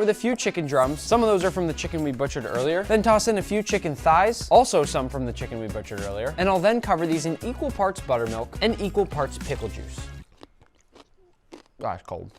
with a few chicken drums. Some of those are from the chicken we butchered earlier. Then toss in a few chicken thighs, also some from the chicken we butchered earlier. And I'll then cover these in equal parts buttermilk and equal parts pickle juice. Ah, it's cold.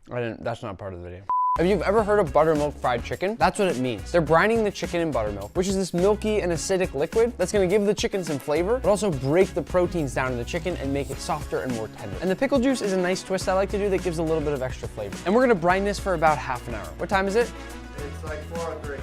That's not part of the video. If you've ever heard of buttermilk fried chicken, that's what it means. They're brining the chicken in buttermilk, which is this milky and acidic liquid that's gonna give the chicken some flavor, but also break the proteins down in the chicken and make it softer and more tender. And the pickle juice is a nice twist I like to do that gives a little bit of extra flavor. And we're gonna brine this for about half an hour. What time is it? It's like 4:03.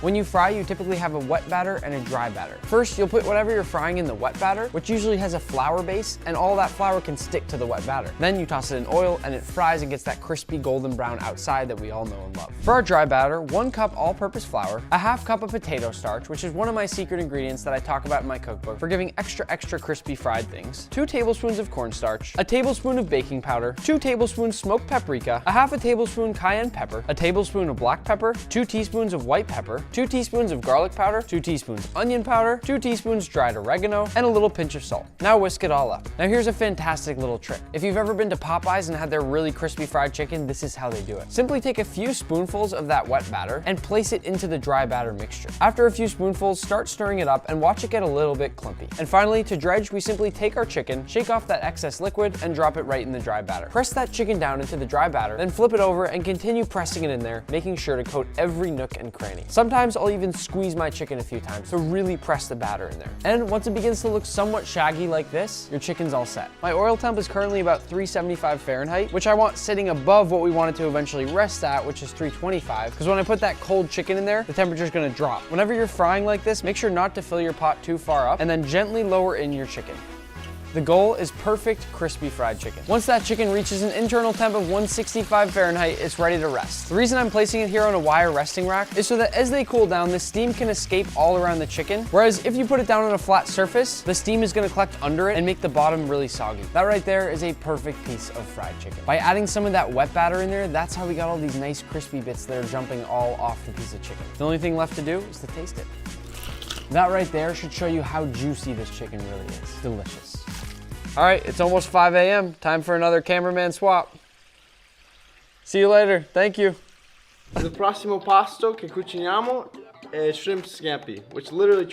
When you fry, you typically have a wet batter and a dry batter. First, you'll put whatever you're frying in the wet batter, which usually has a flour base, and all that flour can stick to the wet batter. Then you toss it in oil, and it fries and gets that crispy golden brown outside that we all know and love. For our dry batter, 1 cup all-purpose flour, a ½ cup of potato starch, which is one of my secret ingredients that I talk about in my cookbook for giving extra crispy fried things, 2 tablespoons of cornstarch, a tablespoon of baking powder, 2 tablespoons smoked paprika, a ½ tablespoon cayenne pepper, a tablespoon of black pepper, 2 teaspoons of white pepper, 2 teaspoons of garlic powder, 2 teaspoons onion powder, 2 teaspoons dried oregano, and a little pinch of salt. Now whisk it all up. Now here's a fantastic little trick. If you've ever been to Popeyes and had their really crispy fried chicken, this is how they do it. Simply take a few spoonfuls of that wet batter and place it into the dry batter mixture. After a few spoonfuls, start stirring it up and watch it get a little bit clumpy. And finally, to dredge, we simply take our chicken, shake off that excess liquid, and drop it right in the dry batter. Press that chicken down into the dry batter, then flip it over and continue pressing it in there, making sure to coat every nook and cranny. Sometimes I'll even squeeze my chicken a few times to really press the batter in there. And once it begins to look somewhat shaggy like this, your chicken's all set. My oil temp is currently about 375 Fahrenheit, which I want sitting above what we want it to eventually rest at, which is 325, because when I put that cold chicken in there, the temperature's gonna drop. Whenever you're frying like this, make sure not to fill your pot too far up, and then gently lower in your chicken. The goal is perfect crispy fried chicken. Once that chicken reaches an internal temp of 165 Fahrenheit, it's ready to rest. The reason I'm placing it here on a wire resting rack is so that as they cool down, the steam can escape all around the chicken. Whereas if you put it down on a flat surface, the steam is gonna collect under it and make the bottom really soggy. That right there is a perfect piece of fried chicken. By adding some of that wet batter in there, that's how we got all these nice crispy bits that are jumping all off the piece of chicken. The only thing left to do is to taste it. That right there should show you how juicy this chicken really is. Delicious. All right, it's almost 5 a.m. Time for another cameraman swap. See you later. Thank you. The prossimo pasto che cuciniamo è shrimp scampi, which literally